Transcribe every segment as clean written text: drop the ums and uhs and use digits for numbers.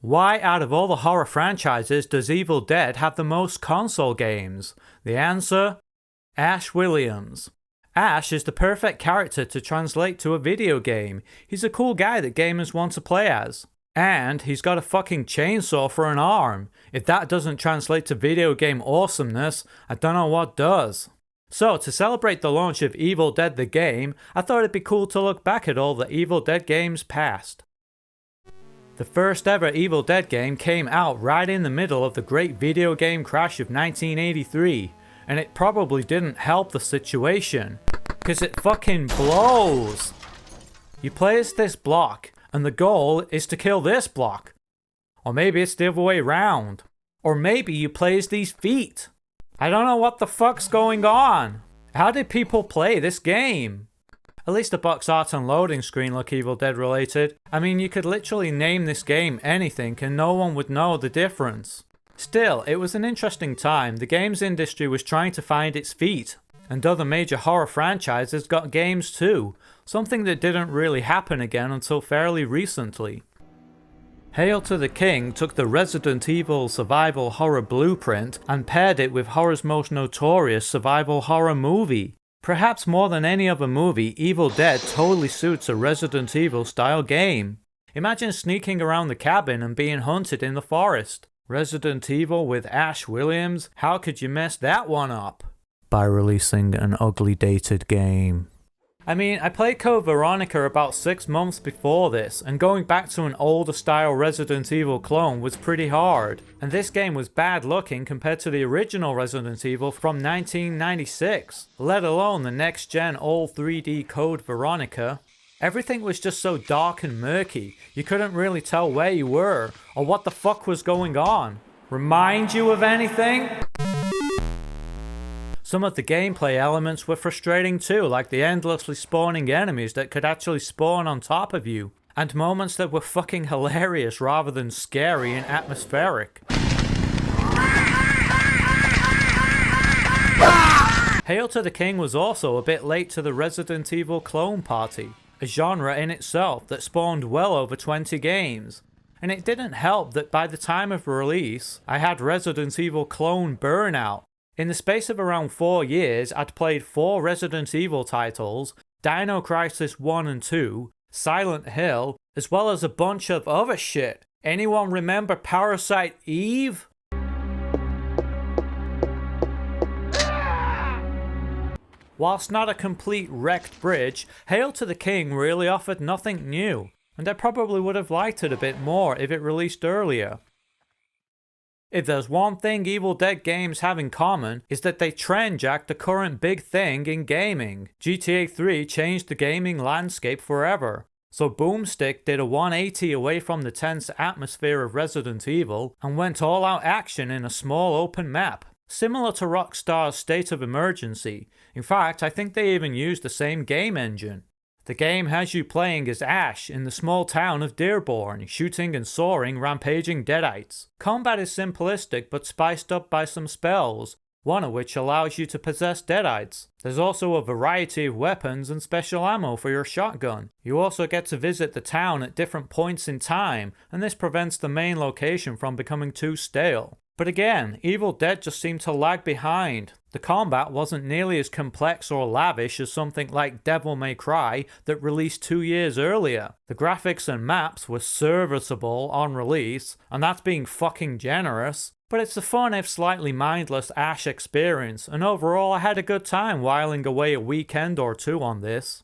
Why out of all the horror franchises does Evil Dead have the most console games? The answer? Ash Williams. Ash is the perfect character to translate to a video game. He's a cool guy that gamers want to play as. And he's got a fucking chainsaw for an arm. If that doesn't translate to video game awesomeness, I don't know what does. So, to celebrate the launch of Evil Dead the game, I thought it'd be cool to look back at all the Evil Dead games past. The first ever Evil Dead game came out right in the middle of the great video game crash of 1983, and it probably didn't help the situation, cause it fucking blows! You play as this block, and the goal is to kill this block. Or maybe it's the other way around. Or maybe you play as these feet. I don't know what the fuck's going on. How did people play this game? At least the box art and loading screen look Evil Dead related. I mean, you could literally name this game anything and no one would know the difference. Still, it was an interesting time. The games industry was trying to find its feet. And other major horror franchises got games too. Something that didn't really happen again until fairly recently. Hail to the King took the Resident Evil survival horror blueprint and paired it with horror's most notorious survival horror movie. Perhaps more than any other movie, Evil Dead totally suits a Resident Evil style game. Imagine sneaking around the cabin and being hunted in the forest. Resident Evil with Ash Williams, how could you mess that one up? By releasing an ugly dated game. I mean, I played Code Veronica about 6 months before this, and going back to an older style Resident Evil clone was pretty hard. And this game was bad looking compared to the original Resident Evil from 1996, let alone the next gen old 3D Code Veronica. Everything was just so dark and murky, you couldn't really tell where you were, or what the fuck was going on. Remind you of anything? Some of the gameplay elements were frustrating too, like the endlessly spawning enemies that could actually spawn on top of you, and moments that were fucking hilarious rather than scary and atmospheric. Hail to the King was also a bit late to the Resident Evil clone party, a genre in itself that spawned well over 20 games. And it didn't help that by the time of release, I had Resident Evil clone burnout. In the space of around 4 years, I'd played 4 Resident Evil titles, Dino Crisis 1 and 2, Silent Hill, as well as a bunch of other shit. Anyone remember Parasite Eve? Whilst not a complete wrecked bridge, Hail to the King really offered nothing new, and I probably would have liked it a bit more if it released earlier. If there's one thing Evil Dead games have in common, is that they trendjack the current big thing in gaming. GTA 3 changed the gaming landscape forever. So Boomstick did a 180 away from the tense atmosphere of Resident Evil and went all out action in a small open map. Similar to Rockstar's State of Emergency. In fact, I think they even used the same game engine. The game has you playing as Ash in the small town of Dearborn, shooting and soaring rampaging deadites. Combat is simplistic but spiced up by some spells, one of which allows you to possess deadites. There's also a variety of weapons and special ammo for your shotgun. You also get to visit the town at different points in time, and this prevents the main location from becoming too stale. But again, Evil Dead just seemed to lag behind. The combat wasn't nearly as complex or lavish as something like Devil May Cry that released 2 years earlier. The graphics and maps were serviceable on release, and that's being fucking generous. But it's a fun if slightly mindless Ash experience, and overall I had a good time whiling away a weekend or 2 on this.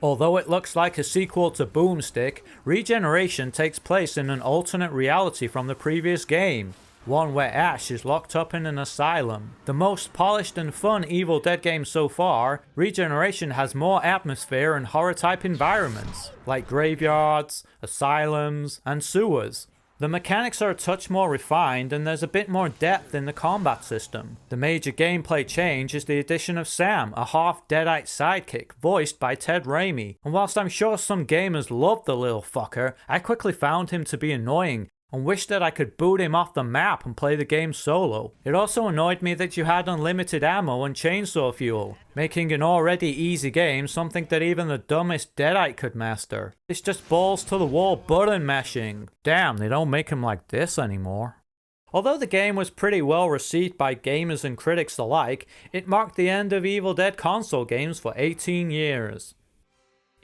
Although it looks like a sequel to Boomstick, Regeneration takes place in an alternate reality from the previous game, one where Ash is locked up in an asylum. The most polished and fun Evil Dead game so far, Regeneration has more atmosphere and horror-type environments, like graveyards, asylums, and sewers. The mechanics are a touch more refined and there's a bit more depth in the combat system. The major gameplay change is the addition of Sam, a half-deadite sidekick voiced by Ted Raimi, and whilst I'm sure some gamers love the little fucker, I quickly found him to be annoying and wished that I could boot him off the map and play the game solo. It also annoyed me that you had unlimited ammo and chainsaw fuel, making an already easy game something that even the dumbest Deadite could master. It's just balls to the wall button mashing. Damn, they don't make them like this anymore. Although the game was pretty well received by gamers and critics alike, it marked the end of Evil Dead console games for 18 years.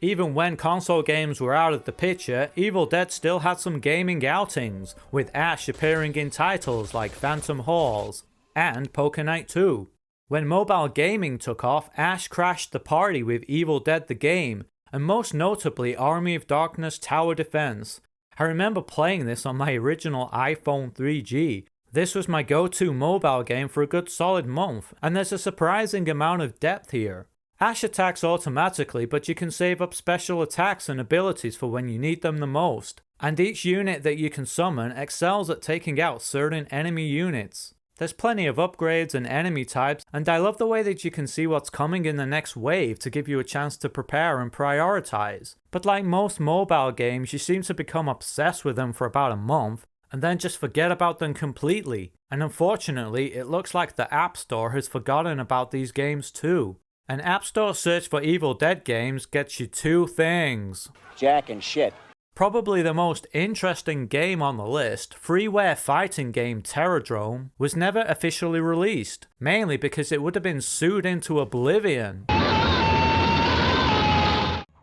Even when console games were out of the picture, Evil Dead still had some gaming outings, with Ash appearing in titles like Phantom Halls and Poker Night 2. When mobile gaming took off, Ash crashed the party with Evil Dead the game, and most notably Army of Darkness Tower Defense. I remember playing this on my original iPhone 3G. This was my go-to mobile game for a good solid month, and there's a surprising amount of depth here. Ash attacks automatically, but you can save up special attacks and abilities for when you need them the most. And each unit that you can summon excels at taking out certain enemy units. There's plenty of upgrades and enemy types, and I love the way that you can see what's coming in the next wave to give you a chance to prepare and prioritize. But like most mobile games, you seem to become obsessed with them for about a month, and then just forget about them completely. And unfortunately, it looks like the App Store has forgotten about these games too. An App Store search for Evil Dead games gets you two things: Jack and shit. Probably the most interesting game on the list, freeware fighting game Terradrome, was never officially released, mainly because it would have been sued into oblivion.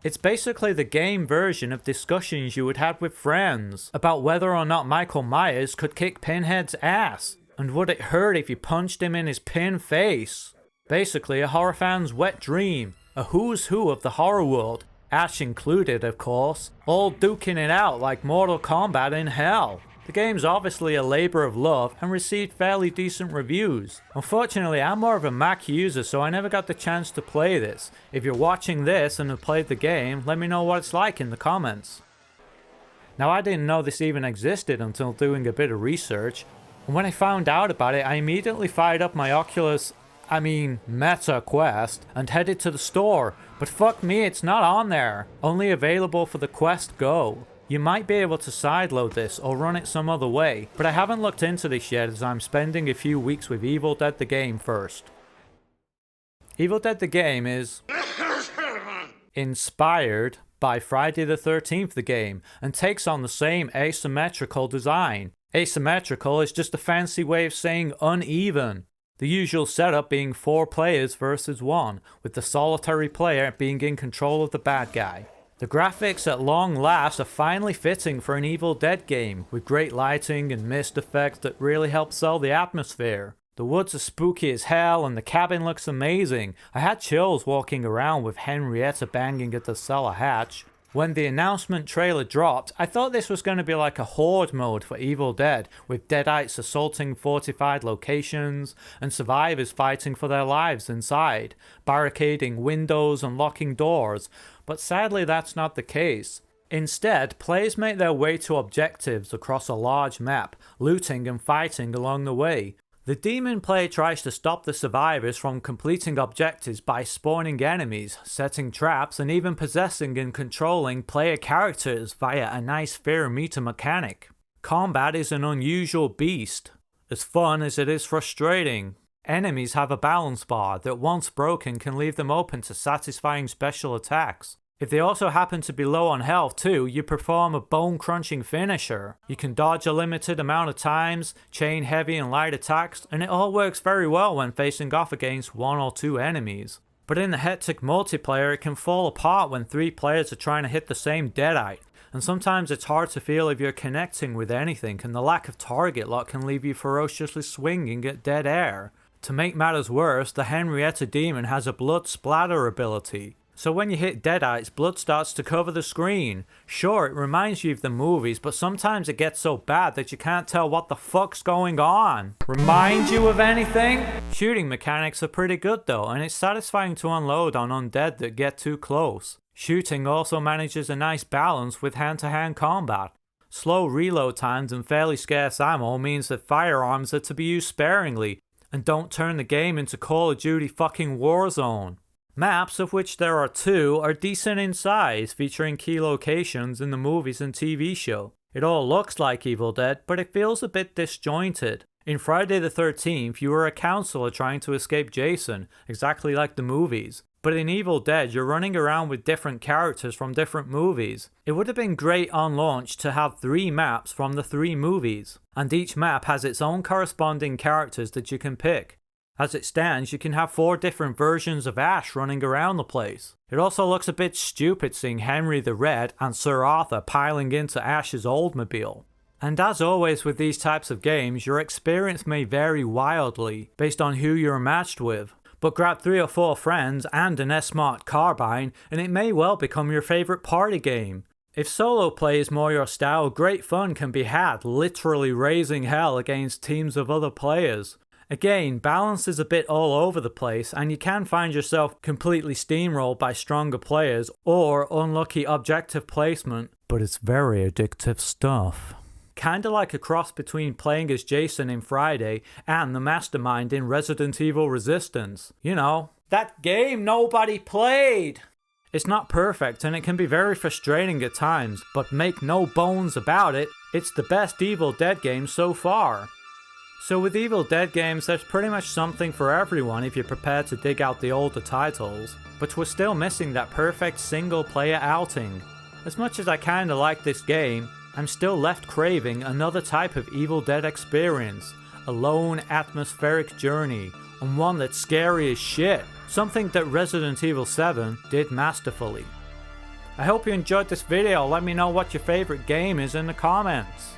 It's basically the game version of discussions you would have with friends about whether or not Michael Myers could kick Pinhead's ass, and would it hurt if you punched him in his pin face. Basically a horror fan's wet dream, a who's who of the horror world, Ash included of course, all duking it out like Mortal Kombat in hell. The game's obviously a labor of love and received fairly decent reviews. Unfortunately, I'm more of a Mac user, so I never got the chance to play this. If you're watching this and have played the game, let me know what it's like in the comments. Now, I didn't know this even existed until doing a bit of research, and when I found out about it, I immediately fired up my Meta Quest and headed to the store, but fuck me, it's not on there. Only available for the Quest Go. You might be able to sideload this or run it some other way, but I haven't looked into this yet as I'm spending a few weeks with Evil Dead the game first. Evil Dead the game is inspired by Friday the 13th the game and takes on the same asymmetrical design. Asymmetrical is just a fancy way of saying uneven. The usual setup being 4 players versus 1, with the solitary player being in control of the bad guy. The graphics at long last are finally fitting for an Evil Dead game, with great lighting and mist effects that really help sell the atmosphere. The woods are spooky as hell and the cabin looks amazing. I had chills walking around with Henrietta banging at the cellar hatch. When the announcement trailer dropped, I thought this was going to be like a horde mode for Evil Dead, with Deadites assaulting fortified locations and survivors fighting for their lives inside, barricading windows and locking doors, but sadly that's not the case. Instead, players make their way to objectives across a large map, looting and fighting along the way. The demon player tries to stop the survivors from completing objectives by spawning enemies, setting traps, and even possessing and controlling player characters via a nice fear meter mechanic. Combat is an unusual beast, as fun as it is frustrating. Enemies have a balance bar that once broken can leave them open to satisfying special attacks. If they also happen to be low on health too, you perform a bone-crunching finisher. You can dodge a limited amount of times, chain heavy and light attacks, and it all works very well when facing off against 1 or 2 enemies. But in the hectic multiplayer, it can fall apart when 3 players are trying to hit the same Deadite, and sometimes it's hard to feel if you're connecting with anything, and the lack of target lock can leave you ferociously swinging at dead air. To make matters worse, the Henrietta demon has a blood splatter ability. So when you hit Deadites, blood starts to cover the screen. Sure, it reminds you of the movies, but sometimes it gets so bad that you can't tell what the fuck's going on. Remind you of anything? Shooting mechanics are pretty good though, and it's satisfying to unload on undead that get too close. Shooting also manages a nice balance with hand-to-hand combat. Slow reload times and fairly scarce ammo means that firearms are to be used sparingly, and don't turn the game into Call of Duty fucking Warzone. Maps, of which there are 2, are decent in size, featuring key locations in the movies and TV show. It all looks like Evil Dead, but it feels a bit disjointed. In Friday the 13th, you are a counselor trying to escape Jason, exactly like the movies. But in Evil Dead, you're running around with different characters from different movies. It would have been great on launch to have 3 maps from the 3 movies, and each map has its own corresponding characters that you can pick. As it stands, you can have 4 different versions of Ash running around the place. It also looks a bit stupid seeing Henry the Red and Sir Arthur piling into Ash's Oldsmobile. And as always with these types of games, your experience may vary wildly based on who you're matched with. But grab 3 or 4 friends and an S-Smart carbine and it may well become your favourite party game. If solo play is more your style, great fun can be had literally raising hell against teams of other players. Again, balance is a bit all over the place and you can find yourself completely steamrolled by stronger players or unlucky objective placement, but it's very addictive stuff. Kinda like a cross between playing as Jason in Friday and the Mastermind in Resident Evil Resistance. You know, that game nobody played! It's not perfect and it can be very frustrating at times, but make no bones about it, it's the best Evil Dead game so far. So with Evil Dead games, there's pretty much something for everyone if you're prepared to dig out the older titles, but we're still missing that perfect single player outing. As much as I kinda like this game, I'm still left craving another type of Evil Dead experience, a lone atmospheric journey, and one that's scary as shit, something that Resident Evil 7 did masterfully. I hope you enjoyed this video. Let me know what your favorite game is in the comments.